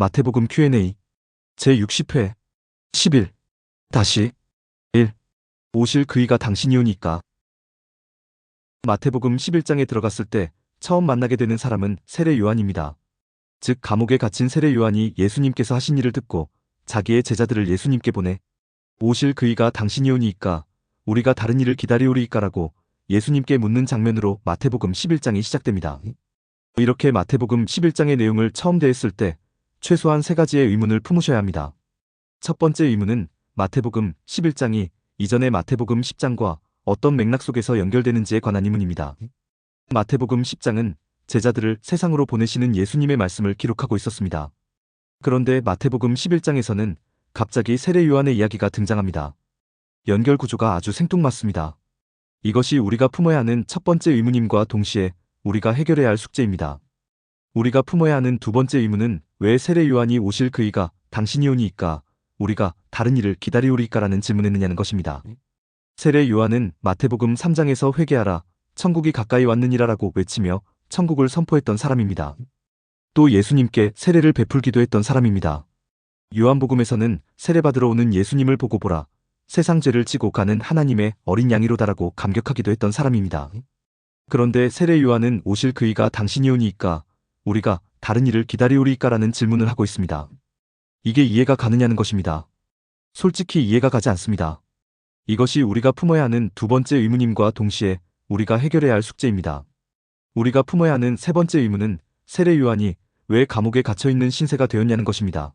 마태복음 Q&A 제60회 11 1. 오실 그이가 당신이오니까. 마태복음 11장에 들어갔을 때 처음 만나게 되는 사람은 세례 요한입니다. 즉 감옥에 갇힌 세례 요한이 예수님께서 하신 일을 듣고 자기의 제자들을 예수님께 보내 오실 그이가 당신이오니까 우리가 다른 일을 기다리오리이까라고 예수님께 묻는 장면으로 마태복음 11장이 시작됩니다. 이렇게 마태복음 11장의 내용을 처음 대했을 때 최소한 세 가지의 의문을 품으셔야 합니다. 첫 번째 의문은 마태복음 11장이 이전의 마태복음 10장과 어떤 맥락 속에서 연결되는지에 관한 의문입니다. 마태복음 10장은 제자들을 세상으로 보내시는 예수님의 말씀을 기록하고 있었습니다. 그런데 마태복음 11장에서는 갑자기 세례 요한의 이야기가 등장합니다. 연결 구조가 아주 생뚱맞습니다. 이것이 우리가 품어야 하는 첫 번째 의문임과 동시에 우리가 해결해야 할 숙제입니다. 우리가 품어야 하는 두 번째 의문은 왜 세례 요한이 오실 그이가 당신이오니까 우리가 다른 일을 기다리오리까라는 질문했느냐는 것입니다. 세례 요한은 마태복음 3장에서 회개하라, 천국이 가까이 왔느니라라고 외치며 천국을 선포했던 사람입니다. 또 예수님께 세례를 베풀기도 했던 사람입니다. 요한복음에서는 세례받으러 오는 예수님을 보고 보라, 세상 죄를 지고 가는 하나님의 어린 양이로다라고 감격하기도 했던 사람입니다. 그런데 세례 요한은 오실 그이가 당신이오니까 우리가 다른 일을 기다리오리까라는 질문을 하고 있습니다. 이게 이해가 가느냐는 것입니다. 솔직히 이해가 가지 않습니다. 이것이 우리가 품어야 하는 두 번째 의문임과 동시에 우리가 해결해야 할 숙제입니다. 우리가 품어야 하는 세 번째 의문은 세례 요한이 왜 감옥에 갇혀있는 신세가 되었냐는 것입니다.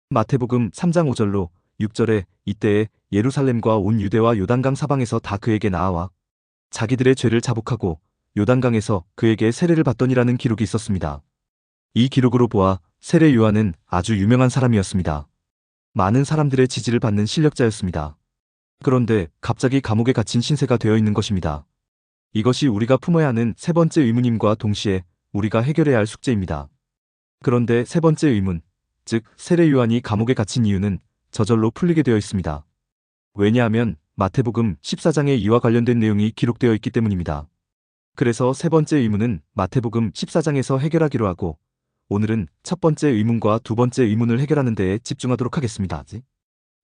마태복음 3장 5절로 6절에 이때에 예루살렘과 온 유대와 요단강 사방에서 다 그에게 나아와 자기들의 죄를 자복하고 요단강에서 그에게 세례를 받더니라는 기록이 있었습니다. 이 기록으로 보아 세례 요한은 아주 유명한 사람이었습니다. 많은 사람들의 지지를 받는 실력자였습니다. 그런데 갑자기 감옥에 갇힌 신세가 되어 있는 것입니다. 이것이 우리가 품어야 하는 세 번째 의문임과 동시에 우리가 해결해야 할 숙제입니다. 그런데 세 번째 의문, 즉 세례 요한이 감옥에 갇힌 이유는 저절로 풀리게 되어 있습니다. 왜냐하면 마태복음 14장에 이와 관련된 내용이 기록되어 있기 때문입니다. 그래서 세 번째 의문은 마태복음 14장에서 해결하기로 하고 오늘은 첫 번째 의문과 두 번째 의문을 해결하는 데에 집중하도록 하겠습니다.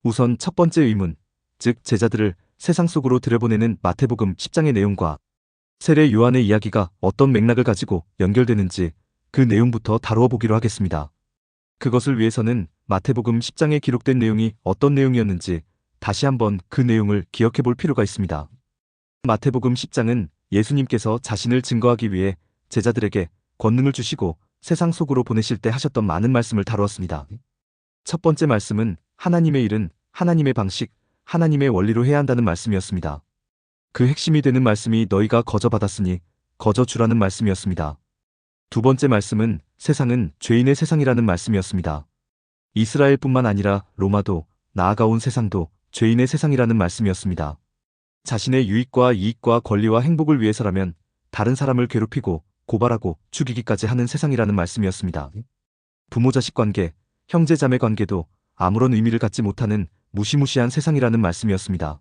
우선 첫 번째 의문, 즉 제자들을 세상 속으로 들여보내는 마태복음 10장의 내용과 세례 요한의 이야기가 어떤 맥락을 가지고 연결되는지 그 내용부터 다루어 보기로 하겠습니다. 그것을 위해서는 마태복음 10장에 기록된 내용이 어떤 내용이었는지 다시 한번 그 내용을 기억해 볼 필요가 있습니다. 마태복음 10장은 예수님께서 자신을 증거하기 위해 제자들에게 권능을 주시고 세상 속으로 보내실 때 하셨던 많은 말씀을 다루었습니다. 첫 번째 말씀은 하나님의 일은 하나님의 방식, 하나님의 원리로 해야 한다는 말씀이었습니다. 그 핵심이 되는 말씀이 너희가 거저 받았으니 거저 주라는 말씀이었습니다. 두 번째 말씀은 세상은 죄인의 세상이라는 말씀이었습니다. 이스라엘뿐만 아니라 로마도 나아가 온 세상도 죄인의 세상이라는 말씀이었습니다. 자신의 유익과 이익과 권리와 행복을 위해서라면 다른 사람을 괴롭히고 고발하고 죽이기까지 하는 세상이라는 말씀이었습니다. 부모 자식 관계, 형제 자매 관계도 아무런 의미를 갖지 못하는 무시무시한 세상이라는 말씀이었습니다.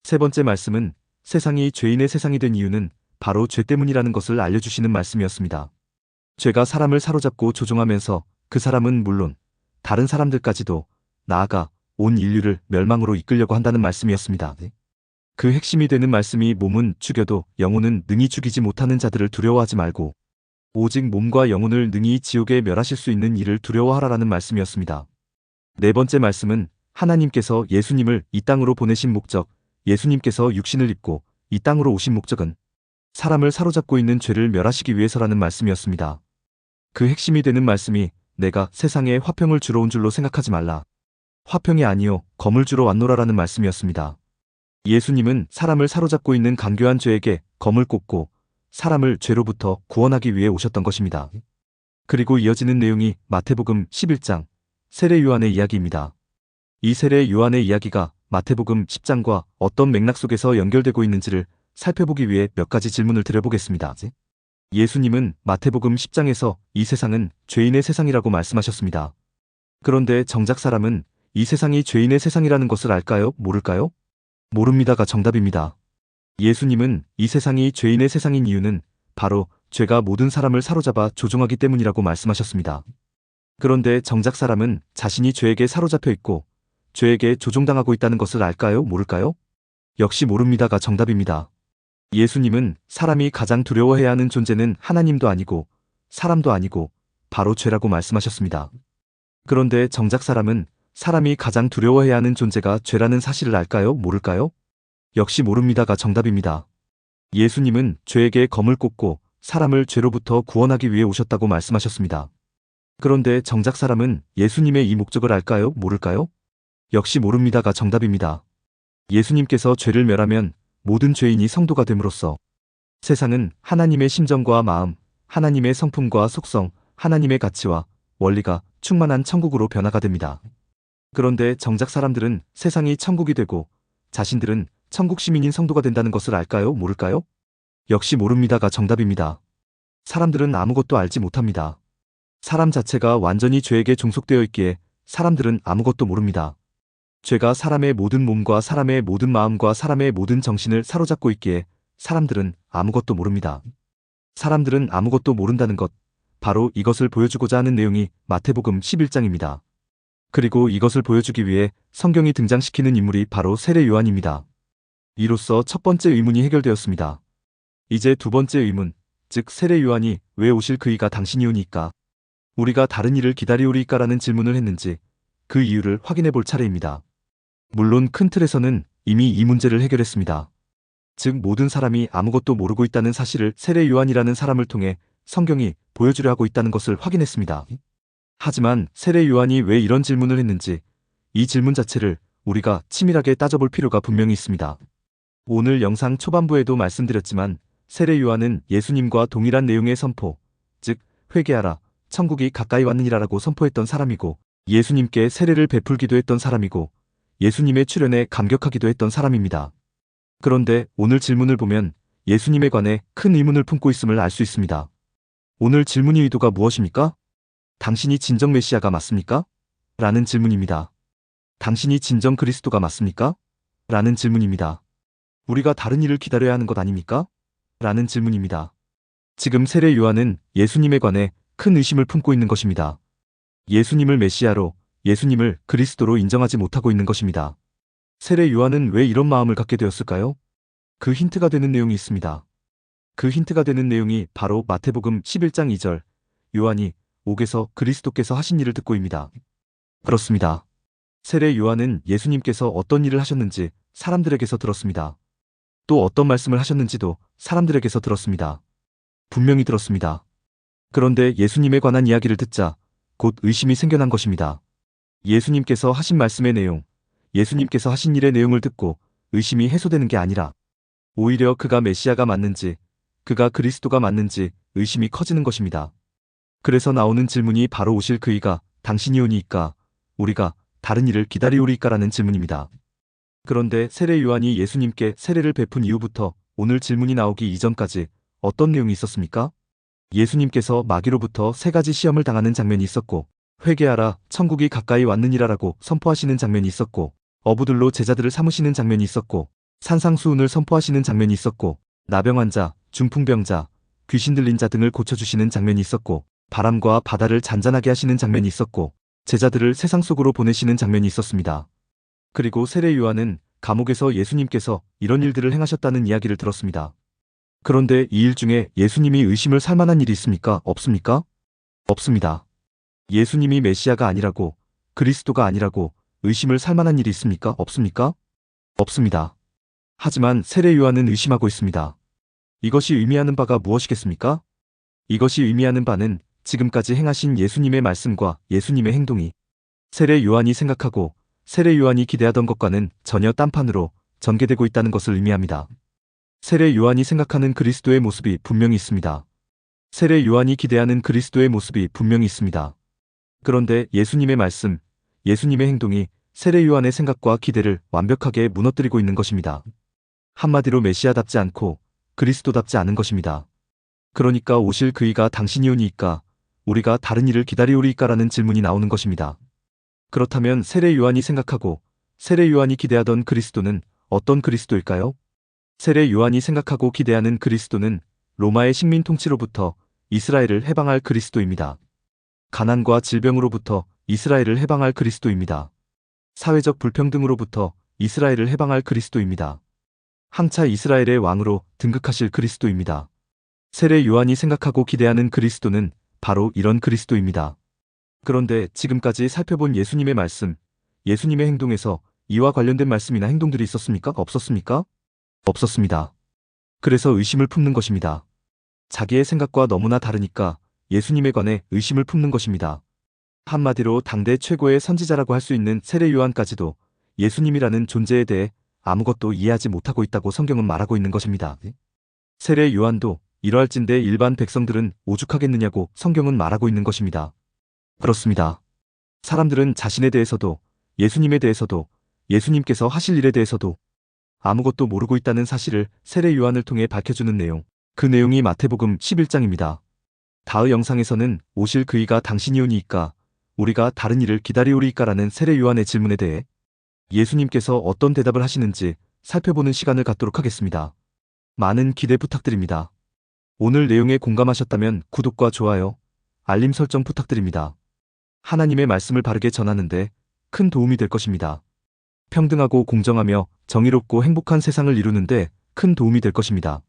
세 번째 말씀은 세상이 죄인의 세상이 된 이유는 바로 죄 때문이라는 것을 알려주시는 말씀이었습니다. 죄가 사람을 사로잡고 조종하면서 그 사람은 물론 다른 사람들까지도 나아가 온 인류를 멸망으로 이끌려고 한다는 말씀이었습니다. 그 핵심이 되는 말씀이 몸은 죽여도 영혼은 능히 죽이지 못하는 자들을 두려워하지 말고 오직 몸과 영혼을 능히 지옥에 멸하실 수 있는 이를 두려워하라라는 말씀이었습니다. 네 번째 말씀은 하나님께서 예수님을 이 땅으로 보내신 목적, 예수님께서 육신을 입고 이 땅으로 오신 목적은 사람을 사로잡고 있는 죄를 멸하시기 위해서라는 말씀이었습니다. 그 핵심이 되는 말씀이 내가 세상에 화평을 주러 온 줄로 생각하지 말라. 화평이 아니요 검을 주러 왔노라라는 말씀이었습니다. 예수님은 사람을 사로잡고 있는 간교한 죄에게 검을 꽂고 사람을 죄로부터 구원하기 위해 오셨던 것입니다. 그리고 이어지는 내용이 마태복음 11장 세례 요한의 이야기입니다. 이 세례 요한의 이야기가 마태복음 10장과 어떤 맥락 속에서 연결되고 있는지를 살펴보기 위해 몇 가지 질문을 드려보겠습니다. 예수님은 마태복음 10장에서 이 세상은 죄인의 세상이라고 말씀하셨습니다. 그런데 정작 사람은 이 세상이 죄인의 세상이라는 것을 알까요? 모를까요? 모릅니다가 정답입니다. 예수님은 이 세상이 죄인의 세상인 이유는 바로 죄가 모든 사람을 사로잡아 조종하기 때문이라고 말씀하셨습니다. 그런데 정작 사람은 자신이 죄에게 사로잡혀 있고 죄에게 조종당하고 있다는 것을 알까요? 모를까요? 역시 모릅니다가 정답입니다. 예수님은 사람이 가장 두려워해야 하는 존재는 하나님도 아니고 사람도 아니고 바로 죄라고 말씀하셨습니다. 그런데 정작 사람이 가장 두려워해야 하는 존재가 죄라는 사실을 알까요? 모를까요? 역시 모릅니다가 정답입니다. 예수님은 죄에게 검을 꽂고 사람을 죄로부터 구원하기 위해 오셨다고 말씀하셨습니다. 그런데 정작 사람은 예수님의 이 목적을 알까요? 모를까요? 역시 모릅니다가 정답입니다. 예수님께서 죄를 멸하면 모든 죄인이 성도가 됨으로써 세상은 하나님의 심정과 마음, 하나님의 성품과 속성, 하나님의 가치와 원리가 충만한 천국으로 변화가 됩니다. 그런데 정작 사람들은 세상이 천국이 되고 자신들은 천국 시민인 성도가 된다는 것을 알까요? 모를까요? 역시 모릅니다가 정답입니다. 사람들은 아무것도 알지 못합니다. 사람 자체가 완전히 죄에게 종속되어 있기에 사람들은 아무것도 모릅니다. 죄가 사람의 모든 몸과 사람의 모든 마음과 사람의 모든 정신을 사로잡고 있기에 사람들은 아무것도 모릅니다. 사람들은 아무것도 모른다는 것, 바로 이것을 보여주고자 하는 내용이 마태복음 11장입니다. 그리고 이것을 보여주기 위해 성경이 등장시키는 인물이 바로 세례 요한입니다. 이로써 첫 번째 의문이 해결되었습니다. 이제 두 번째 의문, 즉 세례 요한이 왜 오실 그이가 당신이오니까 우리가 다른 이를 기다리오리까라는 질문을 했는지 그 이유를 확인해 볼 차례입니다. 물론 큰 틀에서는 이미 이 문제를 해결했습니다. 즉 모든 사람이 아무것도 모르고 있다는 사실을 세례 요한이라는 사람을 통해 성경이 보여주려 하고 있다는 것을 확인했습니다. 하지만 세례 요한이 왜 이런 질문을 했는지 이 질문 자체를 우리가 치밀하게 따져볼 필요가 분명히 있습니다. 오늘 영상 초반부에도 말씀드렸지만 세례 요한은 예수님과 동일한 내용의 선포, 즉 회개하라, 천국이 가까이 왔느니라라고 선포했던 사람이고 예수님께 세례를 베풀기도 했던 사람이고 예수님의 출현에 감격하기도 했던 사람입니다. 그런데 오늘 질문을 보면 예수님에 관해 큰 의문을 품고 있음을 알 수 있습니다. 오늘 질문의 의도가 무엇입니까? 당신이 진정 메시아가 맞습니까? 라는 질문입니다. 당신이 진정 그리스도가 맞습니까? 라는 질문입니다. 우리가 다른 일을 기다려야 하는 것 아닙니까? 라는 질문입니다. 지금 세례 요한은 예수님에 관해 큰 의심을 품고 있는 것입니다. 예수님을 메시아로, 예수님을 그리스도로 인정하지 못하고 있는 것입니다. 세례 요한은 왜 이런 마음을 갖게 되었을까요? 그 힌트가 되는 내용이 있습니다. 그 힌트가 되는 내용이 바로 마태복음 11장 2절, 요한이 옥에서 그리스도께서 하신 일을 듣고입니다. 그렇습니다. 세례 요한은 예수님께서 어떤 일을 하셨는지 사람들에게서 들었습니다. 또 어떤 말씀을 하셨는지도 사람들에게서 들었습니다. 분명히 들었습니다. 그런데 예수님에 관한 이야기를 듣자 곧 의심이 생겨난 것입니다. 예수님께서 하신 말씀의 내용, 예수님께서 하신 일의 내용을 듣고 의심이 해소되는 게 아니라 오히려 그가 메시아가 맞는지, 그가 그리스도가 맞는지 의심이 커지는 것입니다. 그래서 나오는 질문이 바로 오실 그이가 당신이오니까 우리가 다른 이를 기다리오리까라는 질문입니다. 그런데 세례 요한이 예수님께 세례를 베푼 이후부터 오늘 질문이 나오기 이전까지 어떤 내용이 있었습니까? 예수님께서 마귀로부터 3가지 시험을 당하는 장면이 있었고 회개하라 천국이 가까이 왔느니라라고 선포하시는 장면이 있었고 어부들로 제자들을 삼으시는 장면이 있었고 산상수훈을 선포하시는 장면이 있었고 나병 환자, 중풍병자, 귀신 들린 자 등을 고쳐주시는 장면이 있었고 바람과 바다를 잔잔하게 하시는 장면이 있었고 제자들을 세상 속으로 보내시는 장면이 있었습니다. 그리고 세례 요한은 감옥에서 예수님께서 이런 일들을 행하셨다는 이야기를 들었습니다. 그런데 이 일 중에 예수님이 의심을 살 만한 일이 있습니까? 없습니까? 없습니다. 예수님이 메시아가 아니라고, 그리스도가 아니라고 의심을 살 만한 일이 있습니까? 없습니까? 없습니다. 하지만 세례 요한은 의심하고 있습니다. 이것이 의미하는 바가 무엇이겠습니까? 이것이 의미하는 바는 지금까지 행하신 예수님의 말씀과 예수님의 행동이 세례 요한이 생각하고 세례 요한이 기대하던 것과는 전혀 딴판으로 전개되고 있다는 것을 의미합니다. 세례 요한이 생각하는 그리스도의 모습이 분명히 있습니다. 세례 요한이 기대하는 그리스도의 모습이 분명히 있습니다. 그런데 예수님의 말씀, 예수님의 행동이 세례 요한의 생각과 기대를 완벽하게 무너뜨리고 있는 것입니다. 한마디로 메시아답지 않고 그리스도답지 않은 것입니다. 그러니까 오실 그이가 당신이오니까 우리가 다른 이를 기다리오리까라는 질문이 나오는 것입니다. 그렇다면 세례 요한이 생각하고 세례 요한이 기대하던 그리스도는 어떤 그리스도일까요? 세례 요한이 생각하고 기대하는 그리스도는 로마의 식민 통치로부터 이스라엘을 해방할 그리스도입니다. 가난과 질병으로부터 이스라엘을 해방할 그리스도입니다. 사회적 불평등으로부터 이스라엘을 해방할 그리스도입니다. 항차 이스라엘의 왕으로 등극하실 그리스도입니다. 세례 요한이 생각하고 기대하는 그리스도는 바로 이런 그리스도입니다. 그런데 지금까지 살펴본 예수님의 말씀, 예수님의 행동에서 이와 관련된 말씀이나 행동들이 있었습니까? 없었습니까? 없었습니다. 그래서 의심을 품는 것입니다. 자기의 생각과 너무나 다르니까 예수님에 관해 의심을 품는 것입니다. 한마디로 당대 최고의 선지자라고 할 수 있는 세례 요한까지도 예수님이라는 존재에 대해 아무것도 이해하지 못하고 있다고 성경은 말하고 있는 것입니다. 세례 요한도 이러할진대 일반 백성들은 오죽하겠느냐고 성경은 말하고 있는 것입니다. 그렇습니다. 사람들은 자신에 대해서도 예수님에 대해서도 예수님께서 하실 일에 대해서도 아무것도 모르고 있다는 사실을 세례 요한을 통해 밝혀주는 내용, 그 내용이 마태복음 11장입니다. 다의 영상에서는 오실 그이가 당신이오니이까 우리가 다른 일을 기다리오리이까라는 세례 요한의 질문에 대해 예수님께서 어떤 대답을 하시는지 살펴보는 시간을 갖도록 하겠습니다. 많은 기대 부탁드립니다. 오늘 내용에 공감하셨다면 구독과 좋아요, 알림 설정 부탁드립니다. 하나님의 말씀을 바르게 전하는데 큰 도움이 될 것입니다. 평등하고 공정하며 정의롭고 행복한 세상을 이루는데 큰 도움이 될 것입니다.